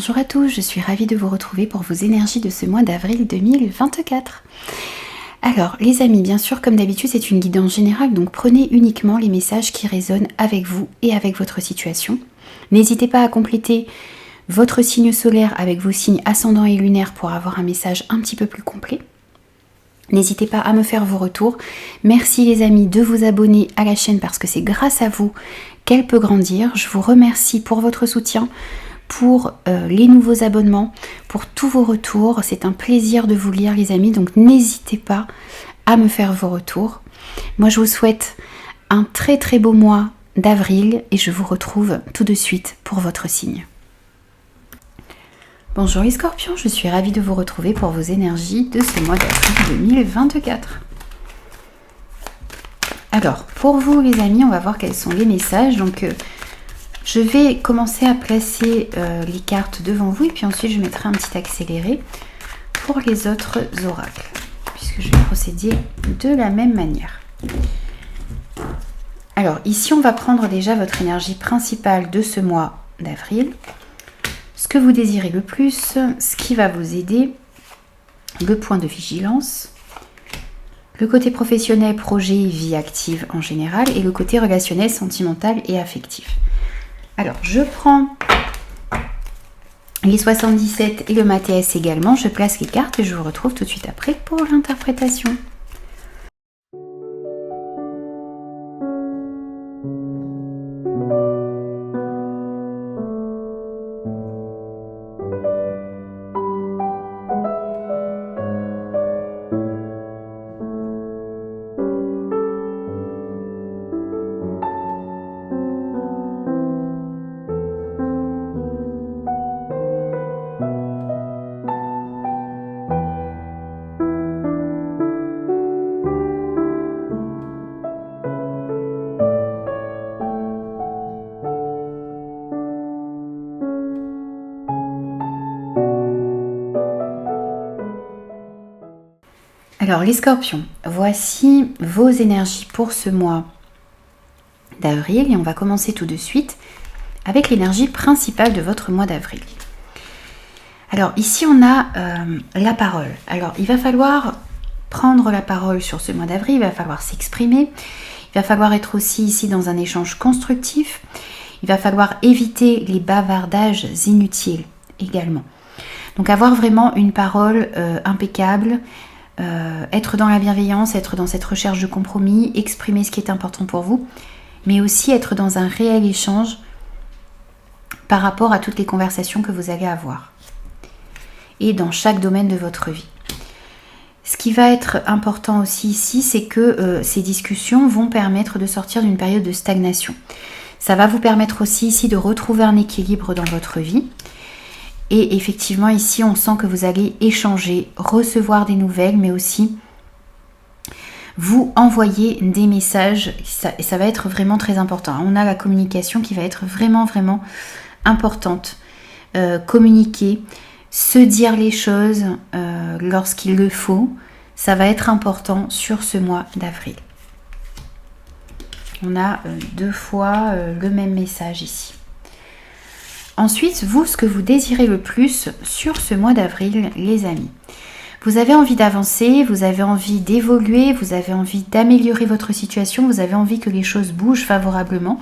Bonjour à tous, je suis ravie de vous retrouver pour vos énergies de ce mois d'avril 2024. Alors les amis, bien sûr comme d'habitude c'est une guidance générale, donc prenez uniquement les messages qui résonnent avec vous et avec votre situation. N'hésitez pas à compléter votre signe solaire avec vos signes ascendants et lunaires pour avoir un message un petit peu plus complet. N'hésitez pas à me faire vos retours. Merci les amis de vous abonner à la chaîne parce que c'est grâce à vous qu'elle peut grandir. Je vous remercie pour votre soutien, pour les nouveaux abonnements, pour tous vos retours. C'est un plaisir de vous lire les amis, donc n'hésitez pas à me faire vos retours. Moi je vous souhaite un très très beau mois d'avril et je vous retrouve tout de suite pour votre signe. Bonjour les scorpions, je suis ravie de vous retrouver pour vos énergies de ce mois d'avril 2024. Alors, pour vous les amis, on va voir quels sont les messages. Donc, je vais commencer à placer les cartes devant vous et puis ensuite je mettrai un petit accéléré pour les autres oracles, puisque je vais procéder de la même manière. Alors, ici, on va prendre déjà votre énergie principale de ce mois d'avril. Ce que vous désirez le plus, ce qui va vous aider, le point de vigilance, le côté professionnel, projet, vie active en général, et le côté relationnel, sentimental et affectif. Alors, je prends les 77 et le Mathias également, je place les cartes et je vous retrouve tout de suite après pour l'interprétation. Alors les scorpions, voici vos énergies pour ce mois d'avril et on va commencer tout de suite avec l'énergie principale de votre mois d'avril. Alors ici on a la parole. Alors il va falloir prendre la parole sur ce mois d'avril, il va falloir s'exprimer, il va falloir être aussi ici dans un échange constructif, il va falloir éviter les bavardages inutiles également. Donc avoir vraiment une parole impeccable, être dans la bienveillance, être dans cette recherche de compromis, exprimer ce qui est important pour vous, mais aussi être dans un réel échange par rapport à toutes les conversations que vous allez avoir et dans chaque domaine de votre vie. Ce qui va être important aussi ici, c'est que ces discussions vont permettre de sortir d'une période de stagnation. Ça va vous permettre aussi ici de retrouver un équilibre dans votre vie. Et effectivement, ici, on sent que vous allez échanger, recevoir des nouvelles, mais aussi vous envoyer des messages. Et ça va être vraiment très important. On a la communication qui va être vraiment, vraiment importante. Communiquer, se dire les choses lorsqu'il le faut, ça va être important sur ce mois d'avril. On a deux fois le même message ici. Ensuite, vous, ce que vous désirez le plus sur ce mois d'avril, les amis. Vous avez envie d'avancer, vous avez envie d'évoluer, vous avez envie d'améliorer votre situation, vous avez envie que les choses bougent favorablement,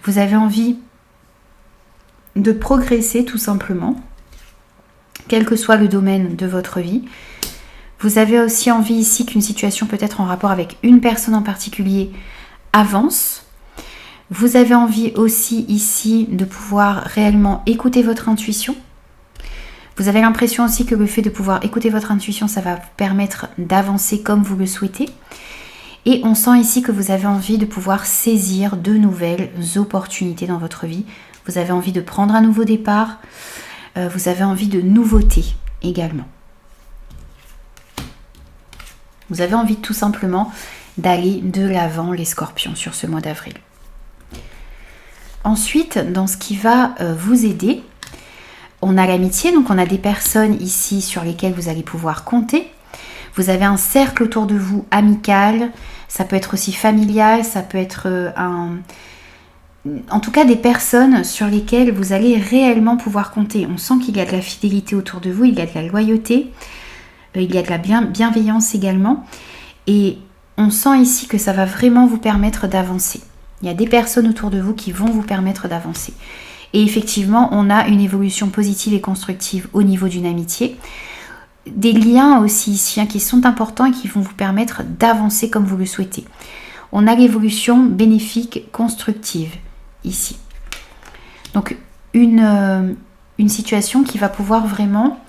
vous avez envie de progresser tout simplement, quel que soit le domaine de votre vie. Vous avez aussi envie ici qu'une situation peut-être en rapport avec une personne en particulier avance. Vous avez envie aussi ici de pouvoir réellement écouter votre intuition. Vous avez l'impression aussi que le fait de pouvoir écouter votre intuition, ça va vous permettre d'avancer comme vous le souhaitez. Et on sent ici que vous avez envie de pouvoir saisir de nouvelles opportunités dans votre vie. Vous avez envie de prendre un nouveau départ. Vous avez envie de nouveautés également. Vous avez envie tout simplement d'aller de l'avant les scorpions sur ce mois d'avril. Ensuite, dans ce qui va vous aider, on a l'amitié, donc on a des personnes ici sur lesquelles vous allez pouvoir compter. Vous avez un cercle autour de vous amical, ça peut être aussi familial, ça peut être en tout cas des personnes sur lesquelles vous allez réellement pouvoir compter. On sent qu'il y a de la fidélité autour de vous, il y a de la loyauté, il y a de la bienveillance également. Et on sent ici que ça va vraiment vous permettre d'avancer. Il y a des personnes autour de vous qui vont vous permettre d'avancer. Et effectivement, on a une évolution positive et constructive au niveau d'une amitié. Des liens aussi ici qui sont importants et qui vont vous permettre d'avancer comme vous le souhaitez. On a l'évolution bénéfique, constructive ici. Donc une situation qui va pouvoir vraiment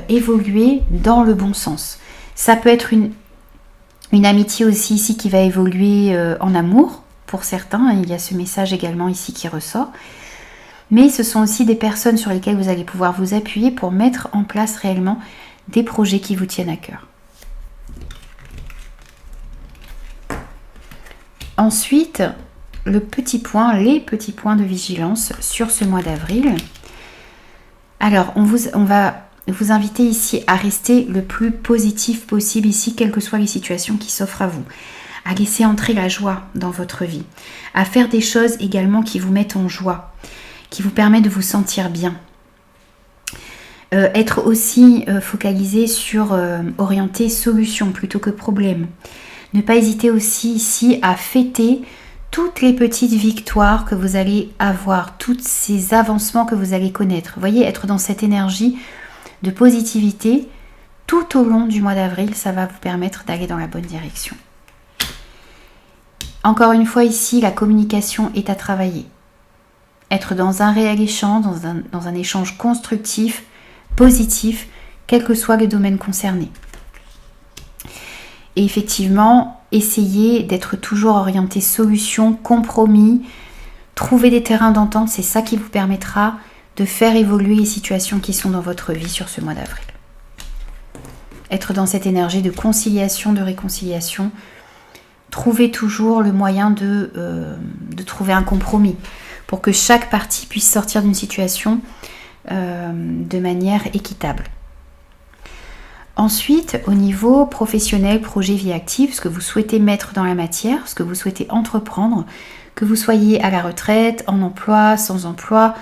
évoluer dans le bon sens. Ça peut être une amitié aussi ici qui va évoluer en amour pour certains. Il y a ce message également ici qui ressort. Mais ce sont aussi des personnes sur lesquelles vous allez pouvoir vous appuyer pour mettre en place réellement des projets qui vous tiennent à cœur. Ensuite, les petits points de vigilance sur ce mois d'avril. Alors, on va vous inviter ici à rester le plus positif possible ici, quelles que soient les situations qui s'offrent à vous. À laisser entrer la joie dans votre vie. À faire des choses également qui vous mettent en joie, qui vous permettent de vous sentir bien. Être aussi focalisé sur orienter solution plutôt que problème. Ne pas hésiter aussi ici à fêter toutes les petites victoires que vous allez avoir, tous ces avancements que vous allez connaître. Vous voyez, être dans cette énergie de positivité tout au long du mois d'avril, ça va vous permettre d'aller dans la bonne direction. Encore une fois ici, la communication est à travailler. Être dans un réel échange, dans un échange constructif, positif, quel que soit le domaine concerné. Et effectivement, essayez d'être toujours orienté solution, compromis, trouver des terrains d'entente, c'est ça qui vous permettra de faire évoluer les situations qui sont dans votre vie sur ce mois d'avril. Être dans cette énergie de conciliation, de réconciliation, trouver toujours le moyen de trouver un compromis pour que chaque partie puisse sortir d'une situation de manière équitable. Ensuite, au niveau professionnel, projet, vie active, ce que vous souhaitez mettre dans la matière, ce que vous souhaitez entreprendre, que vous soyez à la retraite, en emploi, sans emploi,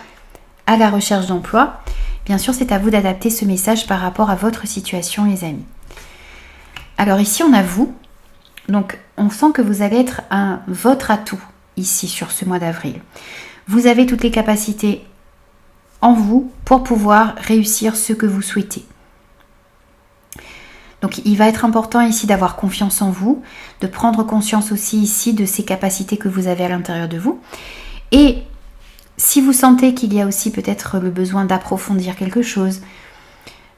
à la recherche d'emploi, bien sûr, c'est à vous d'adapter ce message par rapport à votre situation, les amis. Alors ici, on a vous. Donc, on sent que vous allez être votre atout ici sur ce mois d'avril. Vous avez toutes les capacités en vous pour pouvoir réussir ce que vous souhaitez. Donc il va être important ici d'avoir confiance en vous, de prendre conscience aussi ici de ces capacités que vous avez à l'intérieur de vous. Et si vous sentez qu'il y a aussi peut-être le besoin d'approfondir quelque chose,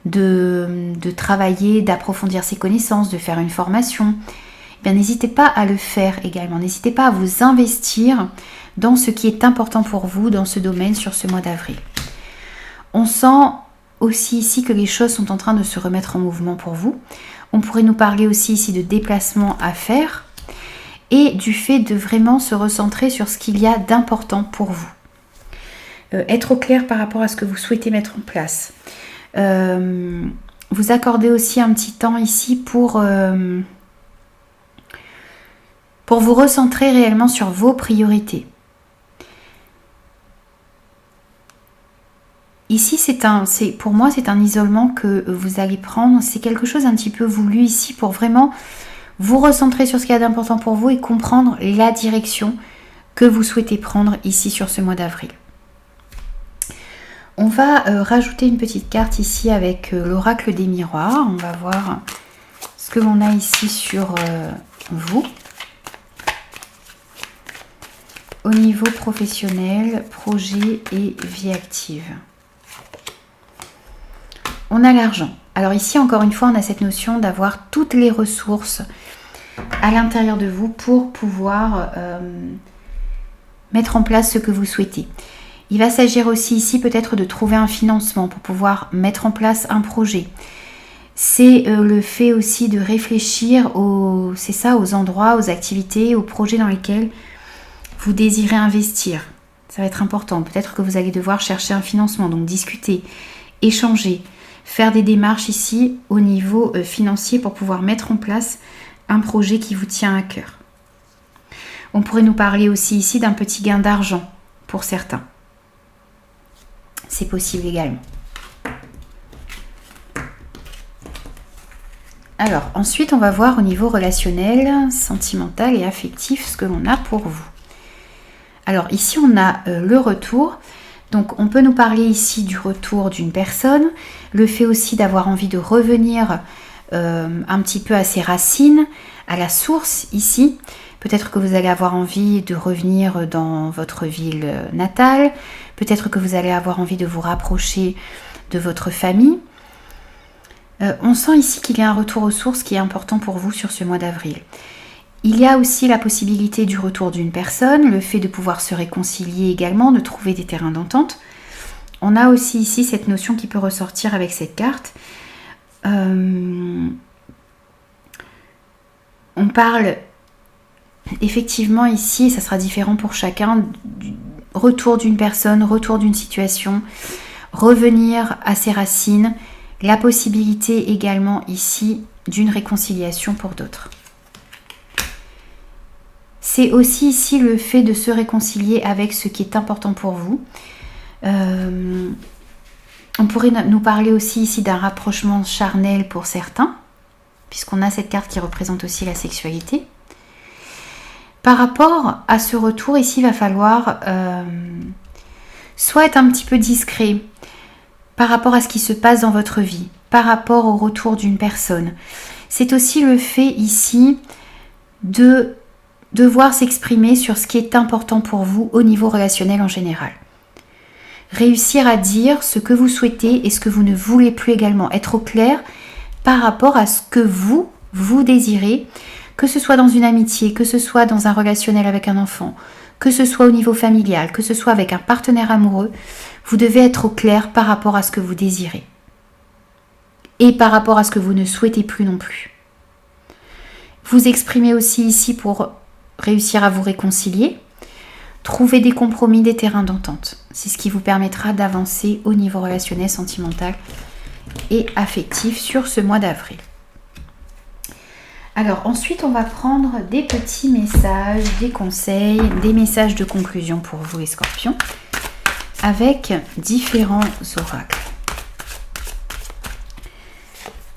de travailler, d'approfondir ses connaissances, de faire une formation, eh bien n'hésitez pas à le faire également. N'hésitez pas à vous investir dans ce qui est important pour vous dans ce domaine sur ce mois d'avril. On sent aussi ici que les choses sont en train de se remettre en mouvement pour vous. On pourrait nous parler aussi ici de déplacements à faire et du fait de vraiment se recentrer sur ce qu'il y a d'important pour vous. Être au clair par rapport à ce que vous souhaitez mettre en place. Vous accordez aussi un petit temps ici pour vous recentrer réellement sur vos priorités. Ici, pour moi, c'est un isolement que vous allez prendre. C'est quelque chose un petit peu voulu ici pour vraiment vous recentrer sur ce qu'il y a d'important pour vous et comprendre la direction que vous souhaitez prendre ici sur ce mois d'avril. On va rajouter une petite carte ici avec l'oracle des miroirs. On va voir ce que l'on a ici sur vous. Au niveau professionnel, projet et vie active. On a l'argent. Alors ici, encore une fois, on a cette notion d'avoir toutes les ressources à l'intérieur de vous pour pouvoir mettre en place ce que vous souhaitez. Il va s'agir aussi ici peut-être de trouver un financement pour pouvoir mettre en place un projet. C'est le fait aussi de réfléchir aux endroits, aux activités, aux projets dans lesquels vous désirez investir. Ça va être important. Peut-être que vous allez devoir chercher un financement, donc discuter, échanger, faire des démarches ici au niveau financier pour pouvoir mettre en place un projet qui vous tient à cœur. On pourrait nous parler aussi ici d'un petit gain d'argent pour certains. C'est possible également. Alors, ensuite, on va voir au niveau relationnel, sentimental et affectif ce que l'on a pour vous. Alors, ici, on a le retour. Donc, on peut nous parler ici du retour d'une personne, le fait aussi d'avoir envie de revenir un petit peu à ses racines, à la source ici. Peut-être que vous allez avoir envie de revenir dans votre ville natale. Peut-être que vous allez avoir envie de vous rapprocher de votre famille. On sent ici qu'il y a un retour aux sources qui est important pour vous sur ce mois d'avril. Il y a aussi la possibilité du retour d'une personne, le fait de pouvoir se réconcilier également, de trouver des terrains d'entente. On a aussi ici cette notion qui peut ressortir avec cette carte. On parle effectivement ici, ça sera différent pour chacun, du retour d'une personne, retour d'une situation, revenir à ses racines, la possibilité également ici d'une réconciliation pour d'autres. C'est aussi ici le fait de se réconcilier avec ce qui est important pour vous. On pourrait nous parler aussi ici d'un rapprochement charnel pour certains, puisqu'on a cette carte qui représente aussi la sexualité. Par rapport à ce retour, ici, il va falloir soit être un petit peu discret par rapport à ce qui se passe dans votre vie, par rapport au retour d'une personne. C'est aussi le fait ici de devoir s'exprimer sur ce qui est important pour vous au niveau relationnel en général. Réussir à dire ce que vous souhaitez et ce que vous ne voulez plus également. Être au clair par rapport à ce que vous désirez, que ce soit dans une amitié, que ce soit dans un relationnel avec un enfant, que ce soit au niveau familial, que ce soit avec un partenaire amoureux. Vous devez être au clair par rapport à ce que vous désirez. Et par rapport à ce que vous ne souhaitez plus non plus. Vous exprimez aussi ici pour réussir à vous réconcilier. Trouver des compromis, des terrains d'entente. C'est ce qui vous permettra d'avancer au niveau relationnel, sentimental et affectif sur ce mois d'avril. Alors ensuite, on va prendre des petits messages, des conseils, des messages de conclusion pour vous les scorpions, avec différents oracles.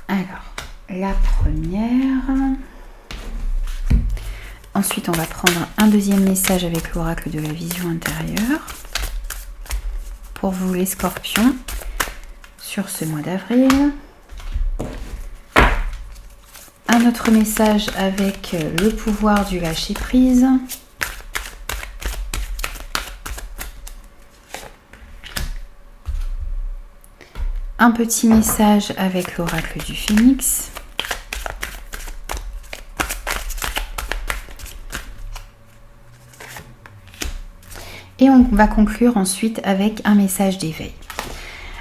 Alors, la première... Ensuite, on va prendre un deuxième message avec l'oracle de la vision intérieure pour vous les scorpions sur ce mois d'avril. Un autre message avec le pouvoir du lâcher prise. Un petit message avec l'oracle du phénix. Et on va conclure ensuite avec un message d'éveil.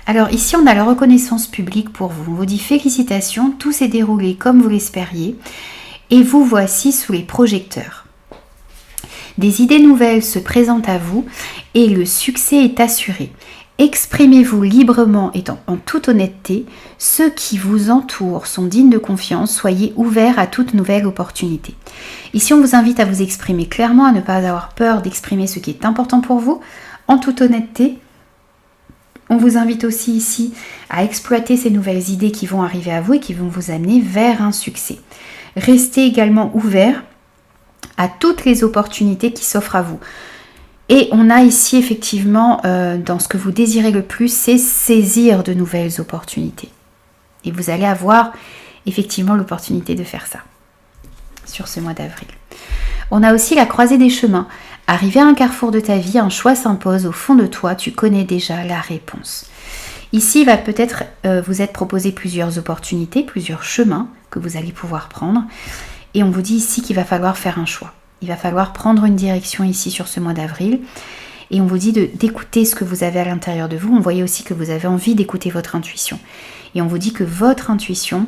Alors ici, on a la reconnaissance publique pour vous. On vous dit félicitations, tout s'est déroulé comme vous l'espériez et vous voici sous les projecteurs. Des idées nouvelles se présentent à vous et le succès est assuré. Exprimez-vous librement et en toute honnêteté. Ceux qui vous entourent sont dignes de confiance. Soyez ouverts à toute nouvelle opportunité. Ici, on vous invite à vous exprimer clairement, à ne pas avoir peur d'exprimer ce qui est important pour vous, en toute honnêteté. On vous invite aussi ici à exploiter ces nouvelles idées qui vont arriver à vous et qui vont vous amener vers un succès. Restez également ouverts à toutes les opportunités qui s'offrent à vous. Et on a ici effectivement, dans ce que vous désirez le plus, c'est saisir de nouvelles opportunités. Et vous allez avoir effectivement l'opportunité de faire ça sur ce mois d'avril. On a aussi la croisée des chemins. Arrivé à un carrefour de ta vie, un choix s'impose au fond de toi, tu connais déjà la réponse. Ici, il va peut-être vous être proposé plusieurs opportunités, plusieurs chemins que vous allez pouvoir prendre. Et on vous dit ici qu'il va falloir faire un choix. Il va falloir prendre une direction ici sur ce mois d'avril. Et on vous dit d'écouter ce que vous avez à l'intérieur de vous. On voyait aussi que vous avez envie d'écouter votre intuition. Et on vous dit que votre intuition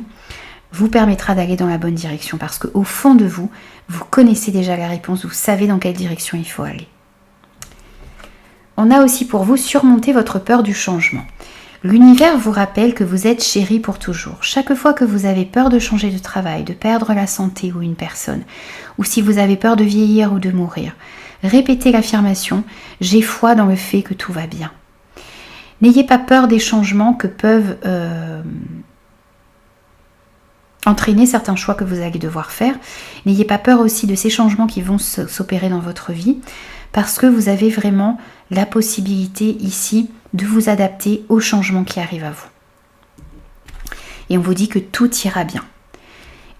vous permettra d'aller dans la bonne direction. Parce qu'au fond de vous, vous connaissez déjà la réponse. Vous savez dans quelle direction il faut aller. On a aussi pour vous surmonter votre peur du changement. L'univers vous rappelle que vous êtes chéri pour toujours. Chaque fois que vous avez peur de changer de travail, de perdre la santé ou une personne, ou si vous avez peur de vieillir ou de mourir, répétez l'affirmation « J'ai foi dans le fait que tout va bien ». N'ayez pas peur des changements que peuvent entraîner certains choix que vous allez devoir faire. N'ayez pas peur aussi de ces changements qui vont s'opérer dans votre vie, parce que vous avez vraiment la possibilité ici de vous adapter aux changements qui arrivent à vous. Et on vous dit que tout ira bien.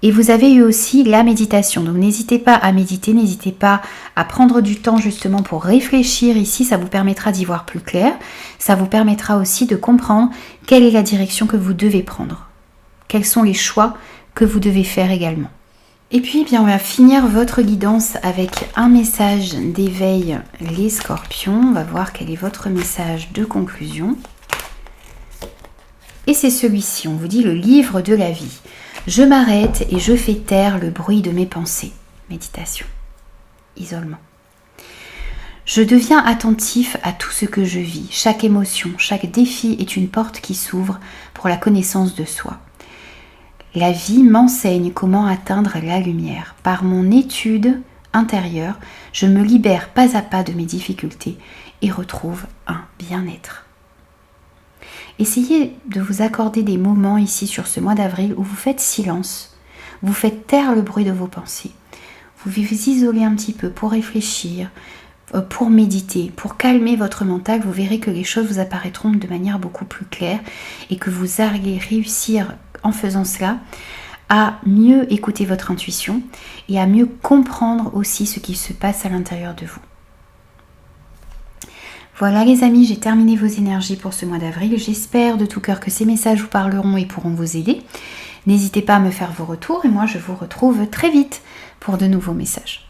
Et vous avez eu aussi la méditation, donc n'hésitez pas à méditer, n'hésitez pas à prendre du temps justement pour réfléchir ici, ça vous permettra d'y voir plus clair, ça vous permettra aussi de comprendre quelle est la direction que vous devez prendre, quels sont les choix que vous devez faire également. Et puis bien on va finir votre guidance avec un message d'éveil les scorpions, on va voir quel est votre message de conclusion. Et c'est celui-ci, on vous dit le livre de la vie. Je m'arrête et je fais taire le bruit de mes pensées. Méditation. Isolement. Je deviens attentif à tout ce que je vis. Chaque émotion, chaque défi est une porte qui s'ouvre pour la connaissance de soi. La vie m'enseigne comment atteindre la lumière. Par mon étude intérieure, je me libère pas à pas de mes difficultés et retrouve un bien-être. Essayez de vous accorder des moments ici sur ce mois d'avril où vous faites silence, vous faites taire le bruit de vos pensées. Vous vous isolez un petit peu pour réfléchir, pour méditer, pour calmer votre mental. Vous verrez que les choses vous apparaîtront de manière beaucoup plus claire et que vous allez réussir en faisant cela à mieux écouter votre intuition et à mieux comprendre aussi ce qui se passe à l'intérieur de vous. Voilà les amis, j'ai terminé vos énergies pour ce mois d'avril. J'espère de tout cœur que ces messages vous parleront et pourront vous aider. N'hésitez pas à me faire vos retours et moi je vous retrouve très vite pour de nouveaux messages.